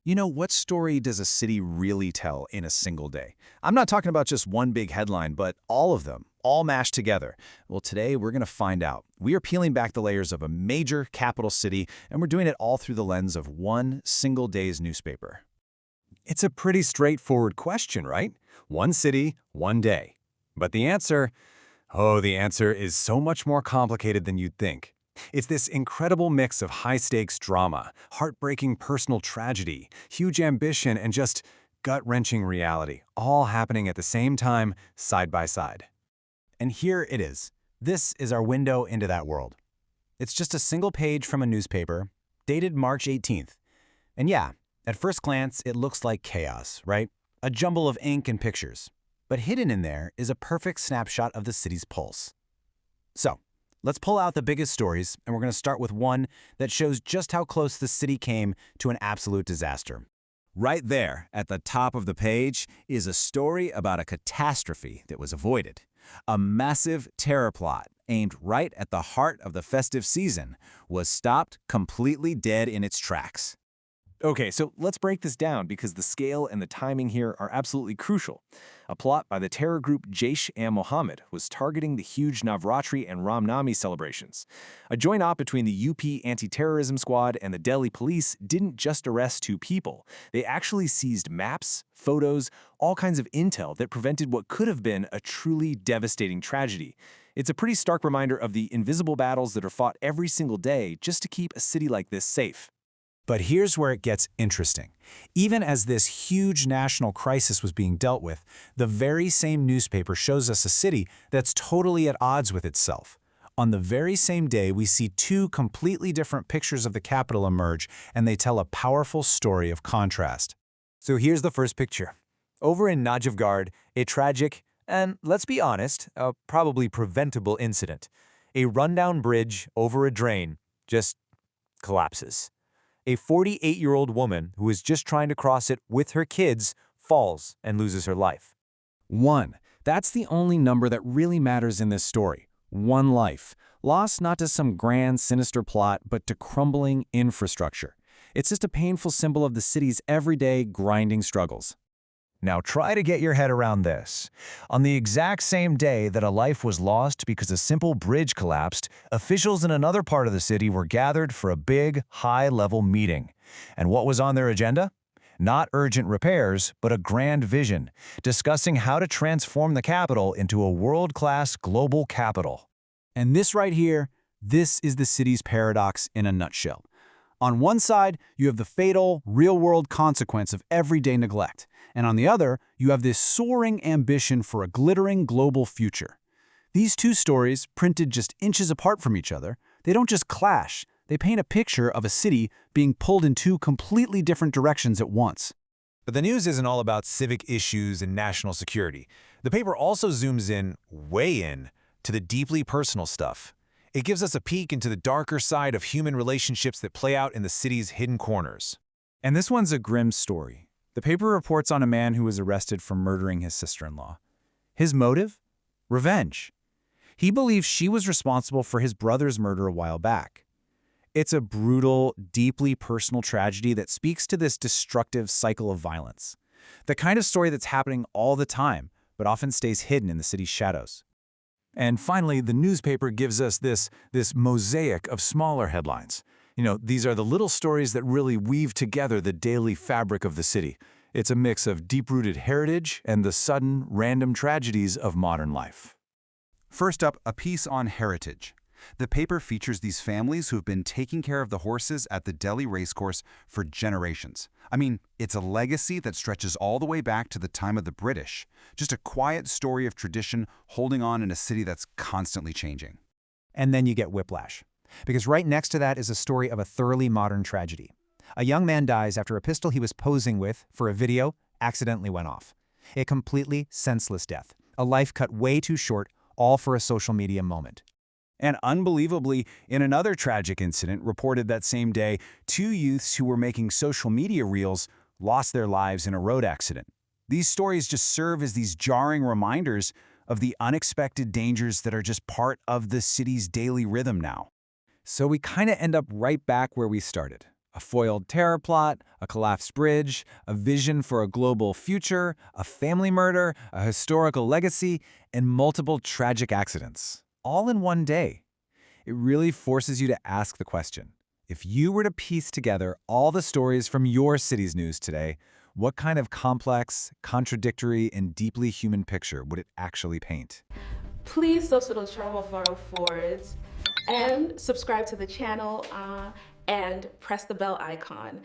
What story does a city really tell in a single day? I'm not talking about just one big headline, but all of them, all mashed together. Well, today we're going to find out. We are peeling back the layers of a major capital city, and we're doing it all through the lens of one single day's newspaper. It's a pretty straightforward question, right? One city, one day. But the answer is so much more complicated than you'd think. It's this incredible mix of high-stakes drama, heartbreaking personal tragedy, huge ambition, and just gut-wrenching reality, all happening at the same time, side by side. And here it is. This is our window into that world. It's just a single page from a newspaper, dated March 18th. And yeah, at first glance, it looks like chaos, right? A jumble of ink and pictures. But hidden in there is a perfect snapshot of the city's pulse. So, let's pull out the biggest stories, and we're going to start with one that shows just how close the city came to an absolute disaster. Right there, at the top of the page, is a story about a catastrophe that was avoided. A massive terror plot aimed right at the heart of the festive season was stopped completely dead in its tracks. Okay, so let's break this down because the scale and the timing here are absolutely crucial. A plot by the terror group Jaish-e-Mohammed was targeting the huge Navratri and Ram Navami celebrations. A joint op between the UP Anti-Terrorism Squad and the Delhi police didn't just arrest two people. They actually seized maps, photos, all kinds of intel that prevented what could have been a truly devastating tragedy. It's a pretty stark reminder of the invisible battles that are fought every single day just to keep a city like this safe. But here's where it gets interesting. Even as this huge national crisis was being dealt with, the very same newspaper shows us a city that's totally at odds with itself. On the very same day, we see two completely different pictures of the capital emerge, and they tell a powerful story of contrast. So here's the first picture. Over in Najafgarh, a tragic, and let's be honest, a probably preventable incident. A rundown bridge over a drain just collapses. A 48-year-old woman who is just trying to cross it with her kids falls and loses her life. One. That's the only number that really matters in this story. One life. Lost not to some grand, sinister plot, but to crumbling infrastructure. It's just a painful symbol of the city's everyday, grinding struggles. Now try to get your head around this. On the exact same day that a life was lost because a simple bridge collapsed, officials in another part of the city were gathered for a big, high-level meeting. And what was on their agenda? Not urgent repairs, but a grand vision, discussing how to transform the capital into a world-class global capital. And this right here, this is the city's paradox in a nutshell. On one side, you have the fatal, real-world consequence of everyday neglect. And on the other, you have this soaring ambition for a glittering global future. These two stories, printed just inches apart from each other, they don't just clash, they paint a picture of a city being pulled in two completely different directions at once. But the news isn't all about civic issues and national security. The paper also zooms in, way in, to the deeply personal stuff. It gives us a peek into the darker side of human relationships that play out in the city's hidden corners. And this one's a grim story. The paper reports on a man who was arrested for murdering his sister-in-law. His motive? Revenge. He believes she was responsible for his brother's murder a while back. It's a brutal, deeply personal tragedy that speaks to this destructive cycle of violence. The kind of story that's happening all the time, but often stays hidden in the city's shadows. And finally, the newspaper gives us this mosaic of smaller headlines. These are the little stories that really weave together the daily fabric of the city. It's a mix of deep-rooted heritage and the sudden, random tragedies of modern life. First up, a piece on heritage. The paper features these families who've been taking care of the horses at the Delhi racecourse for generations. I mean, it's a legacy that stretches all the way back to the time of the British. Just a quiet story of tradition holding on in a city that's constantly changing. And then you get whiplash. Because right next to that is a story of a thoroughly modern tragedy. A young man dies after a pistol he was posing with for a video accidentally went off. A completely senseless death. A life cut way too short, all for a social media moment. And unbelievably, in another tragic incident reported that same day, two youths who were making social media reels lost their lives in a road accident. These stories just serve as these jarring reminders of the unexpected dangers that are just part of the city's daily rhythm now. So we kind of end up right back where we started, A foiled terror plot, a collapsed bridge, a vision for a global future, a family murder, a historical legacy, and multiple tragic accidents. All in one day. It really forces you to ask the question, if you were to piece together all the stories from your city's news today, what kind of complex, contradictory, and deeply human picture would it actually paint? Please subscribe to Travel Forwards and subscribe to the channel and press the bell icon.